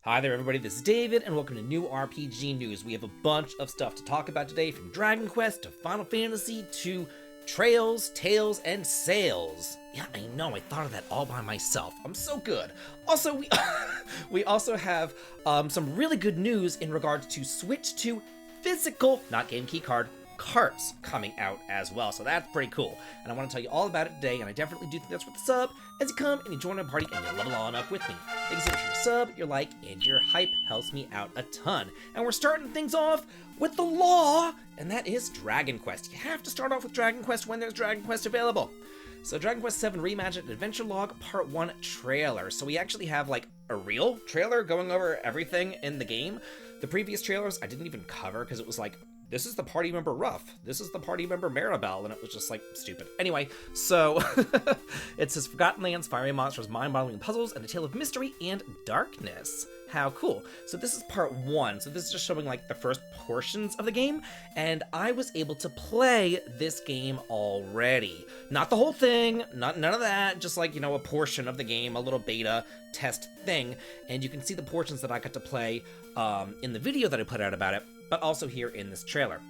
Hi there everybody, this is David, and welcome to New RPG News. We have a bunch of stuff to talk about today, from Dragon Quest to Final Fantasy to trails, tales, and sales. Yeah, I know, I thought of that all by myself. I'm so good. Also, we also have some really good news in regards to Switch 2 physical, not game key card, carts coming out as well, so that's pretty cool, and I want to tell you all about it today, and I definitely do think that's worth the sub, as you come and you join my party and you level on up with me. Thanks so much for your sub, your like, and your hype helps me out a ton. And we're starting things off with the law, and that is Dragon Quest. You have to start off with Dragon Quest when there's Dragon Quest available. So Dragon Quest VII Reimagined Adventure Log Part 1 trailer. So we actually have like a real trailer going over everything in the game. The previous trailers I didn't even cover because it was like, this is the party member Ruff, this is the party member Maribel, and it was just like stupid. Anyway, so it says Forgotten Lands, Fiery Monsters, Mind-Boggling Puzzles, and a Tale of Mystery and Darkness. How cool. So this is part 1, so this is just showing like the first portions of the game, and I was able to play this game already. Not the whole thing, none of that, just like, you know, a portion of the game, a little beta test thing, and you can see the portions that I got to play in the video that I put out about it, but also here in this trailer.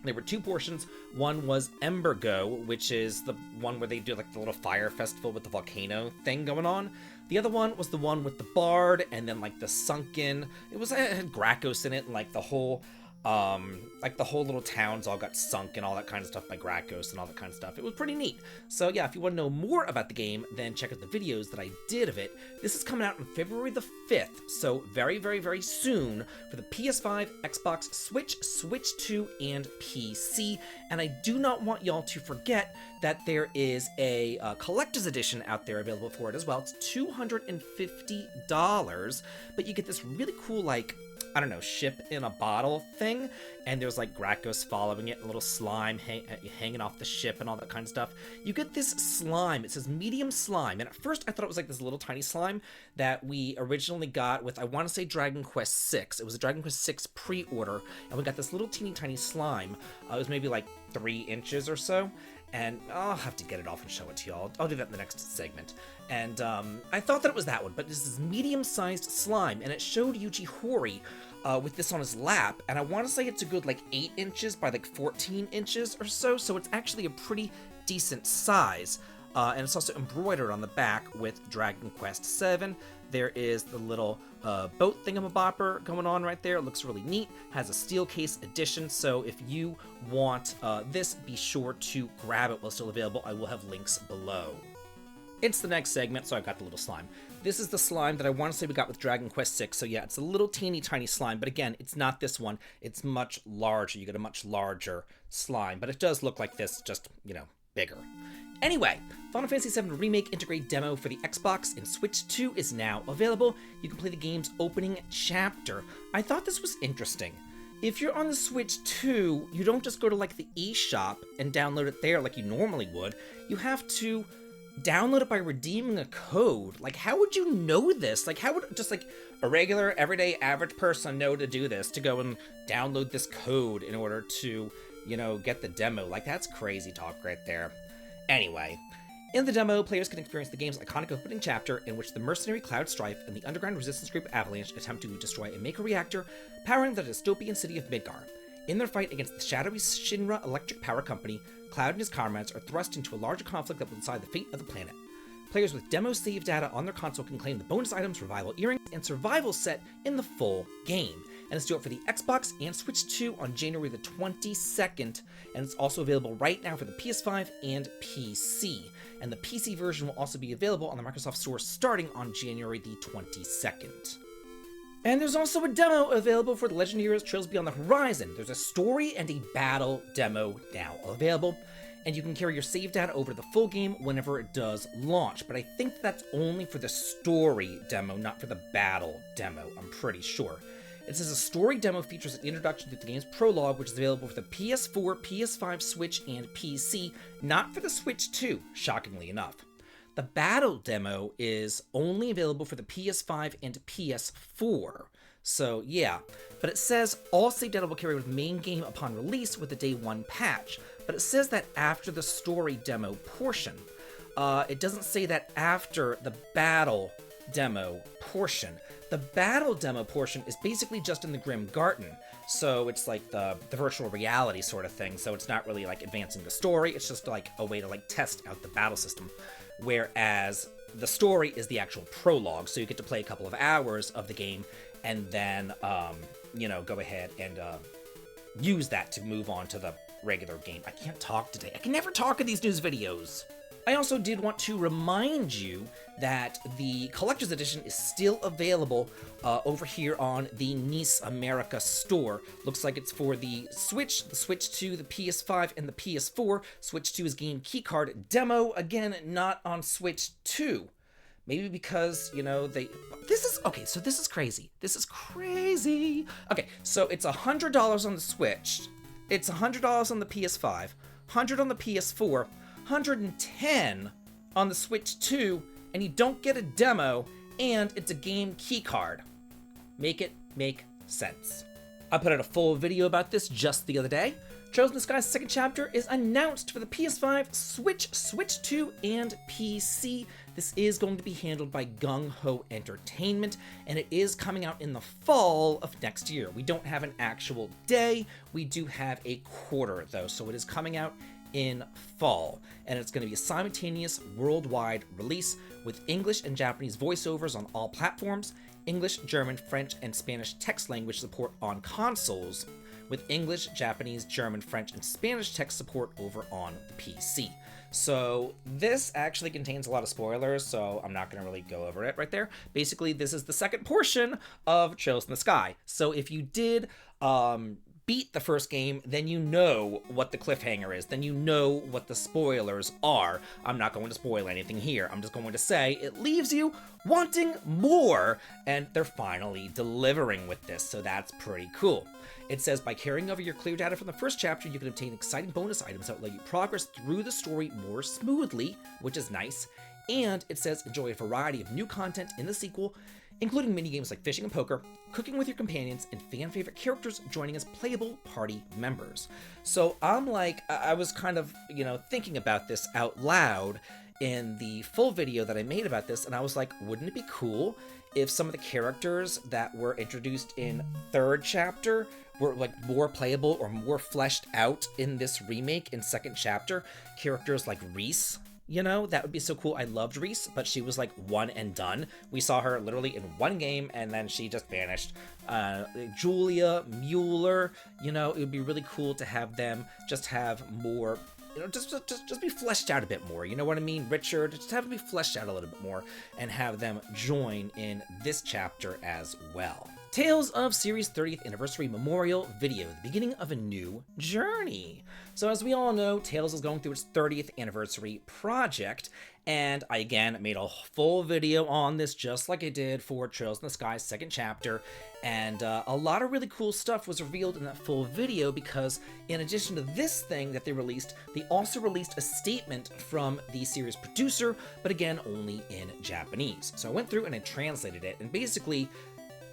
There were 2 portions. One was Embergo, which is the one where they do like the little fire festival with the volcano thing going on. The other one was the one with the bard and then like the sunken, it had Gracchus in it, and like the whole little towns all got sunk and all that kind of stuff by Gracchus and all that kind of stuff. It was pretty neat. So yeah, if you want to know more about the game, then check out the videos that I did of it. This is coming out on February the 5th, so very, very, very soon for the PS5, Xbox, Switch, Switch 2, and PC. And I do not want y'all to forget that there is a collector's edition out there available for it as well. It's $250, but you get this really cool, like, I don't know, ship in a bottle thing, and there's like Gracchus following it, a little slime hanging off the ship and all that kind of stuff. You get this slime, it says medium slime, and at first I thought it was like this little tiny slime that we originally got with, I want to say, Dragon Quest VI. It was a Dragon Quest VI pre-order, and we got this little teeny tiny slime. It was maybe like 3 inches or so, and I'll have to get it off and show it to y'all. I'll do that in the next segment. And I thought that it was that one, but this is medium-sized slime, and it showed Yuji Horii with this on his lap, and I want to say it's a good like 8 inches by like 14 inches or so, so it's actually a pretty decent size. And it's also embroidered on the back with Dragon Quest VII. There is the little boat thingamabopper going on right there. It looks really neat. Has a steel case edition, so if you want this, be sure to grab it while it's still available. I will have links below. It's the next segment, so I've got the little slime. This is the slime that I want to say we got with Dragon Quest VI, so yeah, it's a little teeny tiny slime, but again, it's not this one. It's much larger. You get a much larger slime, but it does look like this, just, you know, bigger. Anyway, Final Fantasy VII Remake Integrate demo for the Xbox and Switch 2 is now available. You can play the game's opening chapter. I thought this was interesting. If you're on the Switch 2, you don't just go to like the eShop and download it there like you normally would. You have to download it by redeeming a code. Like, how would you know this? Like, how would just like a regular, everyday, average person know to do this, to go and download this code in order to, you know, get the demo? Like, that's crazy talk right there. Anyway, in the demo, players can experience the game's iconic opening chapter, in which the mercenary Cloud Strife and the underground resistance group Avalanche attempt to destroy a Mako reactor powering the dystopian city of Midgar. In their fight against the shadowy Shinra Electric Power Company, Cloud and his comrades are thrust into a larger conflict that will decide the fate of the planet. Players with demo save data on their console can claim the bonus items, Revival Earrings, and Survival Set in the full game. And it's due out for the Xbox and Switch 2 on January the 22nd, and it's also available right now for the PS5 and PC. And the PC version will also be available on the Microsoft Store starting on January the 22nd. And there's also a demo available for The Legend of Heroes Trails Beyond the Horizon. There's a story and a battle demo now available, and you can carry your save data over to the full game whenever it does launch. But I think that's only for the story demo, not for the battle demo, I'm pretty sure. It says a story demo features an introduction to the game's prologue, which is available for the PS4, PS5, Switch, and PC, not for the Switch 2, shockingly enough. The battle demo is only available for the PS5 and PS4. So yeah, but it says all save data will carry with main game upon release with the day 1 patch. But it says that after the story demo portion. It doesn't say that after the battle demo portion. The battle demo portion is basically just in the Grim Garden, so it's like the virtual reality sort of thing, so it's not really like advancing the story, it's just like a way to like test out the battle system, whereas the story is the actual prologue, so you get to play a couple of hours of the game and then, you know, go ahead and use that to move on to the regular game. I can't talk today. I can never talk in these news videos. I also did want to remind you that the Collector's Edition is still available over here on the Nice America store. Looks like it's for the Switch 2, the PS5, and the PS4. Switch 2 is game keycard demo. Again, not on Switch 2. Maybe because, you know, okay, so this is crazy. This is crazy. Okay, so it's $100 on the Switch. It's $100 on the PS5, $100 on the PS4, $110 on the Switch 2, and you don't get a demo, and it's a game keycard. Make it make sense. I put out a full video about this just the other day. Chosen the Sky's second chapter is announced for the PS5, Switch, Switch 2, and PC. This is going to be handled by Gung Ho Entertainment, and it is coming out in the fall of next year. We don't have an actual day. We do have a quarter, though, so it is coming out in fall, and it's going to be a simultaneous worldwide release with English and Japanese voiceovers on all platforms, English, German, French, and Spanish text language support on consoles, with English, Japanese, German, French, and Spanish text support over on the PC. So this actually contains a lot of spoilers, so I'm not going to really go over it right there. Basically, this is the second portion of Chosen the Sky. So if you did beat the first game, then you know what the cliffhanger is, then you know what the spoilers are. I'm not going to spoil anything here. I'm just going to say it leaves you wanting more, and they're finally delivering with this, so that's pretty cool. It says, by carrying over your clear data from the first chapter, you can obtain exciting bonus items that will let you progress through the story more smoothly, which is nice. And it says, enjoy a variety of new content in the sequel, including minigames like fishing and poker, cooking with your companions, and fan-favorite characters joining as playable party members. So I'm like, I was kind of, you know, thinking about this out loud in the full video that I made about this, and I was like, wouldn't it be cool if some of the characters that were introduced in third chapter were like more playable or more fleshed out in this remake in second chapter? Characters like Reese, you know, that would be so cool. I loved Reese, but she was like one and done. We saw her literally in one game and then she just vanished. Julia, Mueller, you know, it would be really cool to have them just have more, you know, just be fleshed out a bit more. You know what I mean? Richard, just have them be fleshed out a little bit more and have them join in this chapter as well. Tales of Series 30th Anniversary Memorial Video, the beginning of a new journey. So as we all know, Tales is going through its 30th anniversary project, and I again made a full video on this just like I did for Trails in the Sky's second chapter, and a lot of really cool stuff was revealed in that full video because in addition to this thing that they released, they also released a statement from the series producer, but again, only in Japanese. So I went through and I translated it, and basically,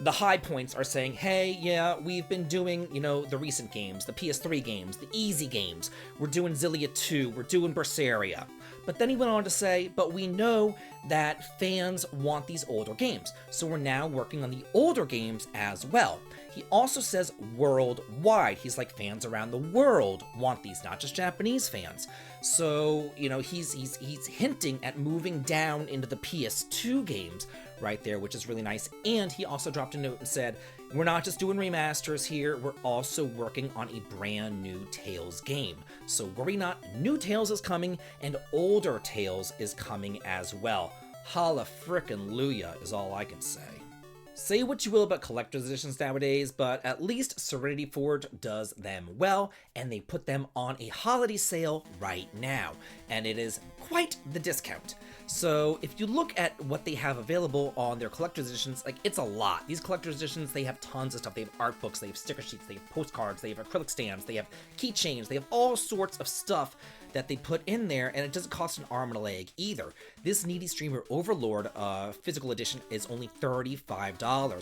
the high points are saying, hey, yeah, we've been doing, you know, the recent games, the PS3 games, the easy games. We're doing Xillia 2, we're doing Berseria. But then he went on to say, but we know that fans want these older games, so we're now working on the older games as well. He also says worldwide. He's like, fans around the world want these, not just Japanese fans. So, you know, he's hinting at moving down into the PS2 games right there, which is really nice. And he also dropped a note and said, we're not just doing remasters here, we're also working on a brand new Tales game. So worry not, new Tales is coming and older Tales is coming as well. Holla frickin' Luya is all I can say. Say what you will about collector's editions nowadays, but at least Serenity Forge does them well, and they put them on a holiday sale right now, and it is quite the discount. So if you look at what they have available on their collector's editions, like, it's a lot. These collector's editions, they have tons of stuff. They have art books, they have sticker sheets, they have postcards, they have acrylic stamps, they have keychains, they have all sorts of stuff that they put in there, and it doesn't cost an arm and a leg either. This Needy Streamer Overlord physical edition is only $35.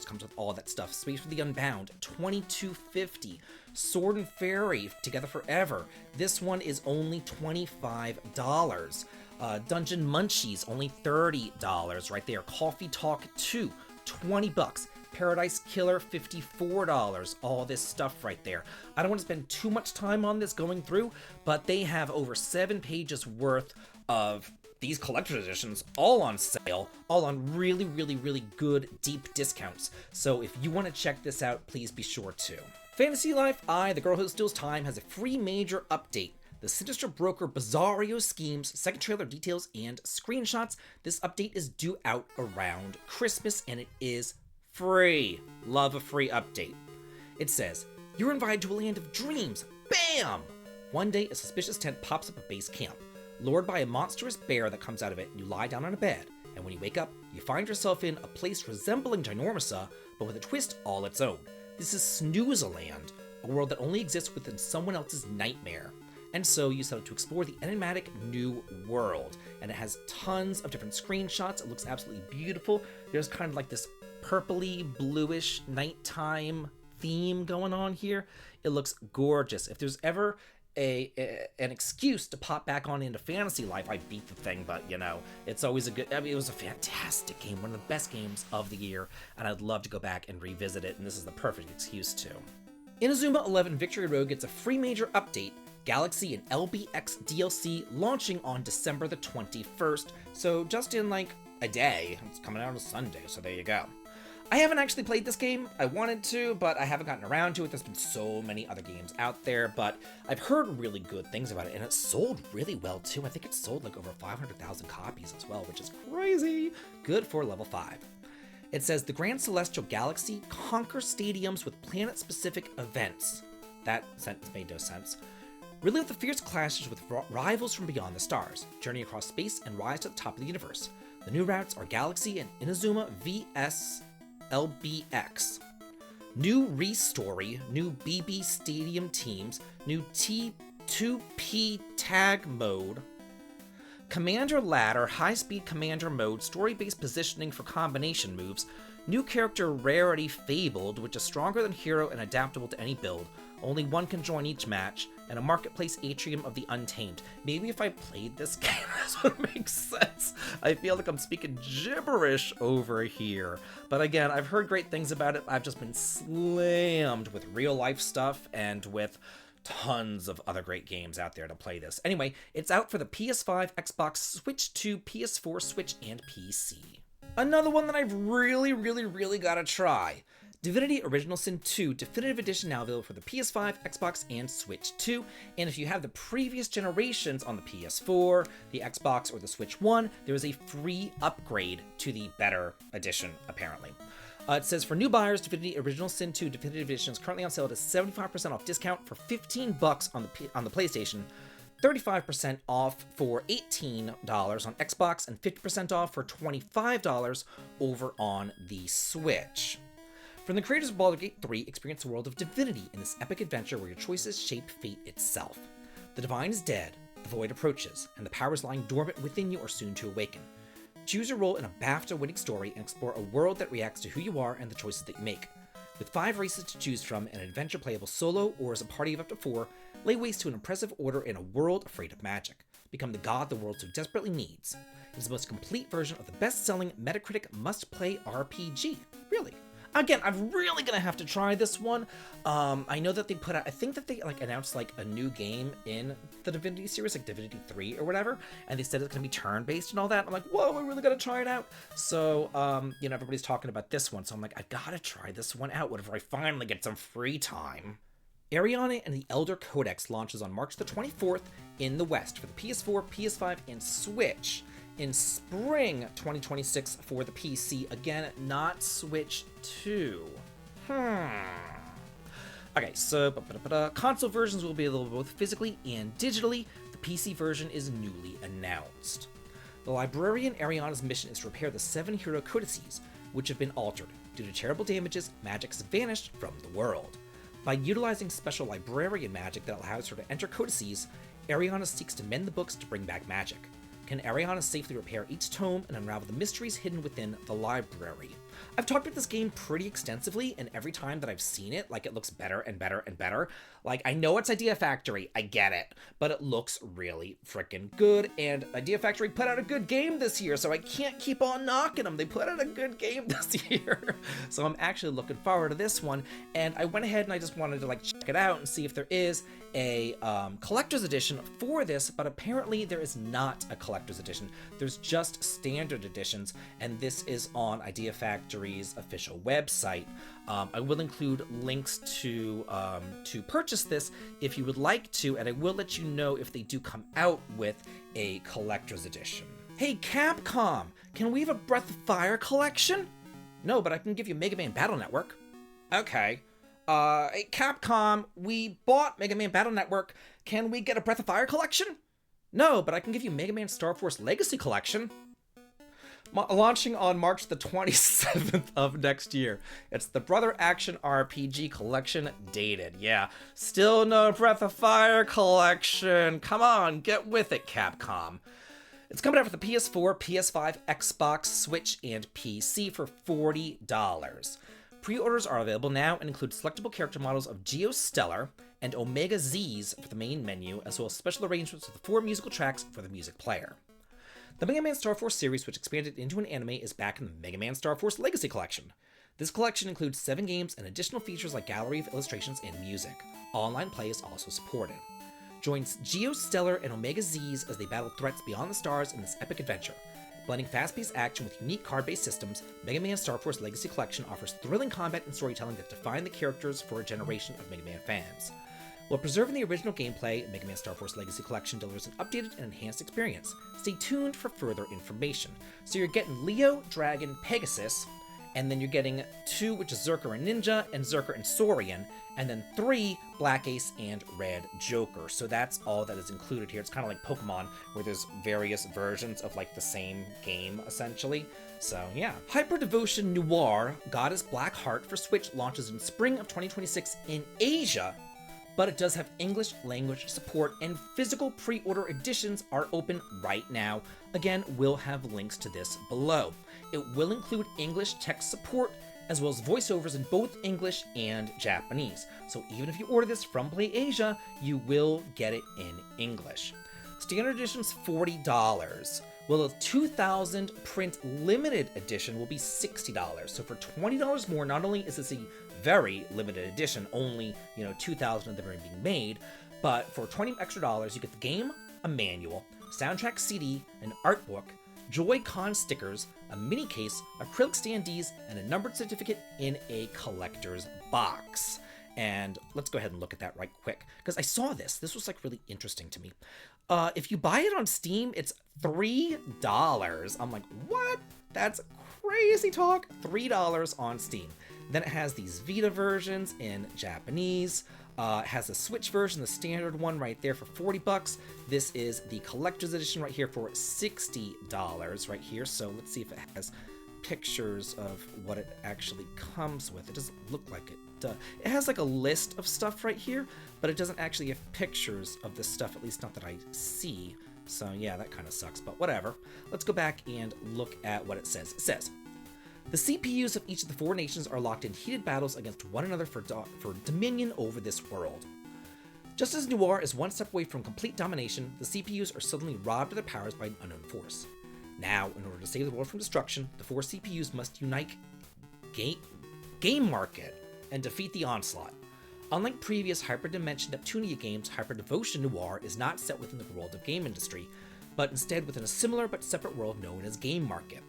Comes with all that stuff. Space for the Unbound, $22.50. Sword and Fairy, Together Forever. This one is only $25. Dungeon Munchies, only $30 right there. Coffee Talk 2, $20. Paradise Killer, $54. All this stuff right there. I don't want to spend too much time on this going through, but they have over 7 pages worth of these collector's editions all on sale, all on really, really, really good, deep discounts. So if you want to check this out, please be sure to. Fantasy Life I, the girl who steals time, has a free major update. The sinister broker Bizarro schemes, second trailer details, and screenshots. This update is due out around Christmas, and it is free. Love a free update. It says, you're invited to a land of dreams. Bam! One day, a suspicious tent pops up at base camp. Lured by a monstrous bear that comes out of it, you lie down on a bed, and when you wake up, you find yourself in a place resembling Ginormousa, but with a twist all its own. This is Snooze-a-land, a world that only exists within someone else's nightmare. And so you set out to explore the enigmatic new world, and it has tons of different screenshots. It looks absolutely beautiful. There's kind of like this purpley, bluish nighttime theme going on here. It looks gorgeous. If there's ever an excuse to pop back on into Fantasy Life, I beat the thing, but you know, it's always a good, I mean, it was a fantastic game, one of the best games of the year, and I'd love to go back and revisit it, and this is the perfect excuse to. Inazuma 11 Victory Road gets a free major update, Galaxy and LBX DLC, launching on December the 21st, so just in like a day. It's coming out on Sunday, so there you go. I haven't actually played this game. I wanted to, but I haven't gotten around to it. There's been so many other games out there, but I've heard really good things about it, and it sold really well too. I think it sold like over 500,000 copies as well, which is crazy. Good for level 5. It says, the Grand Celestial Galaxy conquers stadiums with planet-specific events. That sentence made no sense. Relive the fierce clashes with rivals from beyond the stars. Journey across space and rise to the top of the universe. The new routes are Galaxy and Inazuma vs. LBX. New Re-Story, new BB Stadium teams, new T2P tag mode, Commander Ladder, high-speed commander mode, story-based positioning for combination moves, new character rarity Fabled, which is stronger than Hero and adaptable to any build. Only one can join each match, and a marketplace atrium of the Untamed. Maybe if I played this game, this would make sense. I feel like I'm speaking gibberish over here. But again, I've heard great things about it. I've just been slammed with real-life stuff and with tons of other great games out there to play this. Anyway, it's out for the PS5, Xbox, Switch 2, PS4, Switch, and PC. Another one that I've really got to try. Divinity Original Sin 2 Definitive Edition now available for the PS5, Xbox, and Switch 2. And if you have the previous generations on the PS4, the Xbox, or the Switch 1, there is a free upgrade to the better edition, apparently. It says, for new buyers, Divinity Original Sin 2 Definitive Edition is currently on sale at a 75% off discount for $15 on the PlayStation, 35% off for $18 on Xbox, and 50% off for $25 over on the Switch. From the creators of Baldur's Gate 3, experience the world of divinity in this epic adventure where your choices shape fate itself. The divine is dead, the void approaches, and the powers lying dormant within you are soon to awaken. Choose your role in a BAFTA-winning story and explore a world that reacts to who you are and the choices that you make. With 5 races to choose from and an adventure playable solo or as a party of up to 4, lay waste to an impressive order in a world afraid of magic. Become the god the world so desperately needs. It is the most complete version of the best-selling Metacritic must-play RPG. Really. Again, I'm really gonna have to try this one. I know that they put out, I think that they announced a new game in the Divinity series, like Divinity 3 or whatever, and they said it's gonna be turn-based and all that. I'm like, whoa, I really gotta try it out. So, everybody's talking about this one, so I'm like, I gotta try this one out whenever I finally get some free time. Ariana and the Elder Codex launches on March the 24th in the West for the PS4, PS5, and Switch. In spring 2026 for the PC. Again, not Switch 2. Okay, so console versions will be available both physically and digitally. The PC version is newly announced. The librarian Ariana's mission is to repair the 7 hero codices, which have been altered. Due to terrible damages, magic has vanished from the world. By utilizing special librarian magic that allows her to enter codices, Ariana seeks to mend the books to bring back magic. can Ariana safely repair each tome and unravel the mysteries hidden within the library. I've talked about this game pretty extensively, and every time that I've seen it, like, it looks better and better and better. Like, I know it's Idea Factory, I get it, but it looks really freaking good, and Idea Factory put out a good game this year, so I can't keep on knocking them. They put out a good game this year. So I'm actually looking forward to this one, and I went ahead and I just wanted to, like, check it out and see if there is a collector's edition for this, but apparently there is not a collector's edition. There's just standard editions, and this is on Idea Factory's official website. I will include links to purchase this if you would like to, and I will let you know if they do come out with a collector's edition. Hey Capcom, can we have a Breath of Fire collection? No, but I can give you Mega Man Battle Network. Okay. Hey Capcom, we bought Mega Man Battle Network. Can we get a Breath of Fire collection? No, but I can give you Mega Man Star Force Legacy collection. Launching on March the 27th of next year. It's the Brother Action RPG collection dated. Yeah, still no Breath of Fire collection. Come on, get with it, Capcom. It's coming out for the PS4, PS5, Xbox, Switch, and PC for $40. Pre-orders are available now and include selectable character models of Geostellar and Omega Z's for the main menu, as well as special arrangements with the 4 musical tracks for the music player. The Mega Man Star Force series, which expanded into an anime, is back in the Mega Man Star Force Legacy Collection. This collection includes 7 games and additional features like gallery of illustrations and music. Online play is also supported. Join Geostellar and Omega Z's as they battle threats beyond the stars in this epic adventure. Blending fast-paced action with unique card-based systems, Mega Man Star Force Legacy Collection offers thrilling combat and storytelling that define the characters for a generation of Mega Man fans. While preserving the original gameplay, Mega Man Star Force Legacy Collection delivers an updated and enhanced experience. Stay tuned for further information. So you're getting Leo, Dragon, Pegasus, and then you're getting 2, which is Zerker and Ninja, and Zerker and Saurian, and then 3, Black Ace and Red Joker. So that's all that is included here. It's kind of like Pokemon, where there's various versions of, like, the same game, essentially. So, yeah. Hyper Devotion Noir, Goddess Black Heart for Switch launches in spring of 2026 in Asia, but it does have English language support, and physical pre-order editions are open right now. Again, we'll have links to this below. It will include English text support, as well as voiceovers in both English and Japanese. So even if you order this from Play Asia, you will get it in English. Standard edition's $40. Well, a 2000 print limited edition will be $60. So for $20 more, not only is this a very limited edition, only, 2,000 of them are being made, but for $20 extra, you get the game, a manual, soundtrack CD, an art book, Joy-Con stickers, a mini case, acrylic standees, and a numbered certificate in a collector's box. And let's go ahead and look at that right quick, because I saw this. This was, like, really interesting to me. If you buy it on Steam, it's $3. I'm like, what? That's crazy talk. $3 on Steam. Then it has these Vita versions in Japanese. It has a Switch version, the standard one right there for $40. This is the collector's edition right here for $60 right here. So let's see if it has pictures of what it actually comes with. It doesn't look like it. It has like a list of stuff right here, but it doesn't actually have pictures of this stuff, at least not that I see. So yeah, that kind of sucks, but whatever. Let's go back and look at what it says. It says, the CPUs of each of the 4 nations are locked in heated battles against one another for dominion over this world. Just as Noir is one step away from complete domination, the CPUs are suddenly robbed of their powers by an unknown force. Now, in order to save the world from destruction, the 4 CPUs must unite Game Market and defeat the onslaught. Unlike previous Hyperdimension Neptunia games, Hyper Devotion Noir is not set within the world of game industry, but instead within a similar but separate world known as Game Market.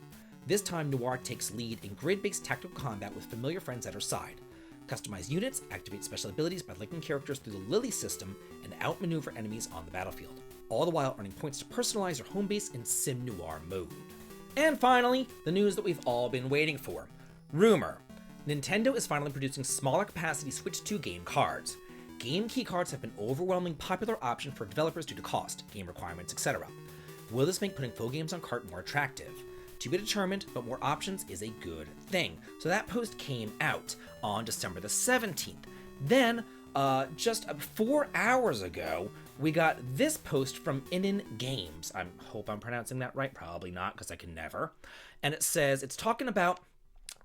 This time, Noir takes lead in grid-based tactical combat with familiar friends at her side. Customize units, activate special abilities by linking characters through the Lily system, and outmaneuver enemies on the battlefield, all the while earning points to personalize your home base in Sim Noir mode. And finally, the news that we've all been waiting for. Rumor. Nintendo is finally producing smaller capacity Switch 2 game cards. Game key cards have been an overwhelmingly popular option for developers due to cost, game requirements, etc. Will this make putting full games on cart more attractive? To be determined, but more options is a good thing. So that post came out on December the 17th. Then, just 4 hours ago, we got this post from Inin Games. I hope I'm pronouncing that right. Probably not, because I can never. And it says, it's talking about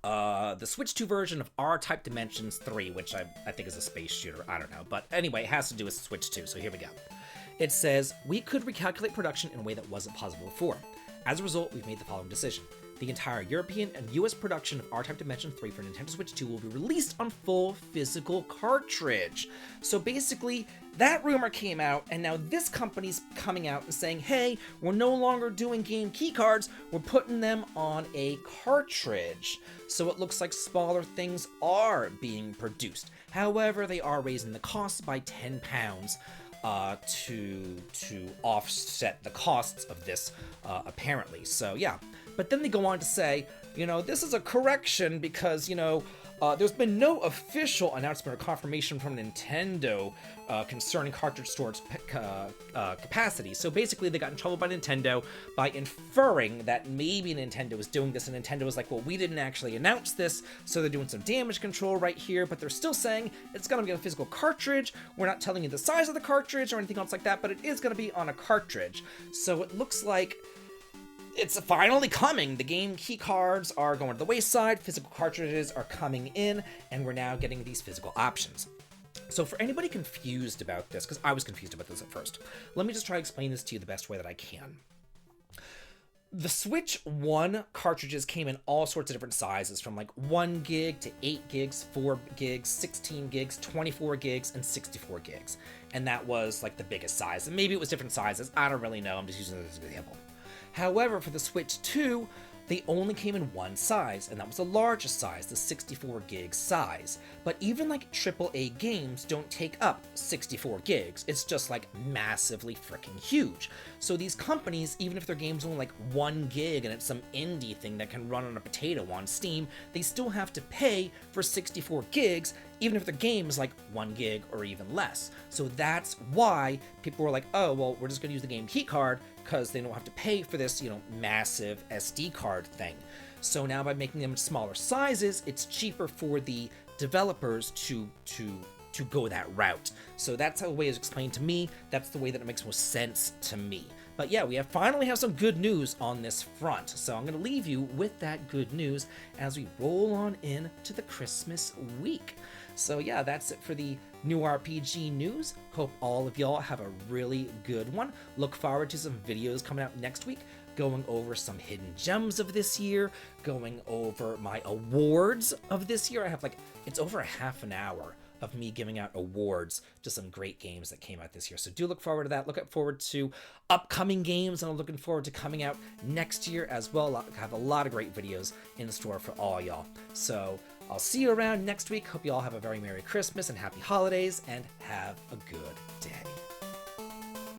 the Switch 2 version of R-Type Dimensions 3, which I think is a space shooter. I don't know. But anyway, it has to do with Switch 2, so here we go. It says, we could recalculate production in a way that wasn't possible before. As a result, we've made the following decision. The entire European and US production of R-Type Dimension 3 for Nintendo Switch 2 will be released on full physical cartridge. So basically, that rumor came out, and now this company's coming out and saying, hey, we're no longer doing game keycards, we're putting them on a cartridge. So it looks like smaller things are being produced. However, they are raising the cost by £10 to offset the costs of this, apparently. So yeah. But then they go on to say, this is a correction because, there's been no official announcement or confirmation from Nintendo concerning cartridge storage capacity. So basically, they got in trouble by Nintendo by inferring that maybe Nintendo was doing this, and Nintendo was like, well, we didn't actually announce this, so they're doing some damage control right here, but they're still saying it's going to be on a physical cartridge. We're not telling you the size of the cartridge or anything else like that, but it is going to be on a cartridge. So it looks like it's finally coming. The game key cards are going to the wayside, physical cartridges are coming in, and we're now getting these physical options. So for anybody confused about this, because I was confused about this at first, let me just try to explain this to you the best way that I can. The Switch 1 cartridges came in all sorts of different sizes, from like 1 gig to 8 gigs, 4 gigs, 16 gigs, 24 gigs, and 64 gigs. And that was like the biggest size. And maybe it was different sizes. I don't really know. I'm just using this as an example. However, for the Switch 2, they only came in one size, and that was the largest size, the 64 gig size. But even like AAA games don't take up 64 gigs. It's just like massively freaking huge. So these companies, even if their game's only like 1 gig and it's some indie thing that can run on a potato on Steam, they still have to pay for 64 gigs, even if the game is like 1 gig or even less. So that's why people were like, oh, well, we're just gonna use the game key card because they don't have to pay for this, massive SD card thing. So now by making them smaller sizes, it's cheaper for the developers to go that route. So that's how the way it's explained to me. That's the way that it makes most sense to me. But yeah, we finally have some good news on this front. So I'm going to leave you with that good news as we roll on into the Christmas week. So yeah, that's it for the new RPG news. Hope all of y'all have a really good one. Look forward to some videos coming out next week, going over some hidden gems of this year, going over my awards of this year. I have it's over a half an hour of me giving out awards to some great games that came out this year. So do look forward to that. Look forward to upcoming games, and I'm looking forward to coming out next year as well. I have a lot of great videos in store for all y'all. So I'll see you around next week. Hope you all have a very Merry Christmas and Happy Holidays, and have a good day.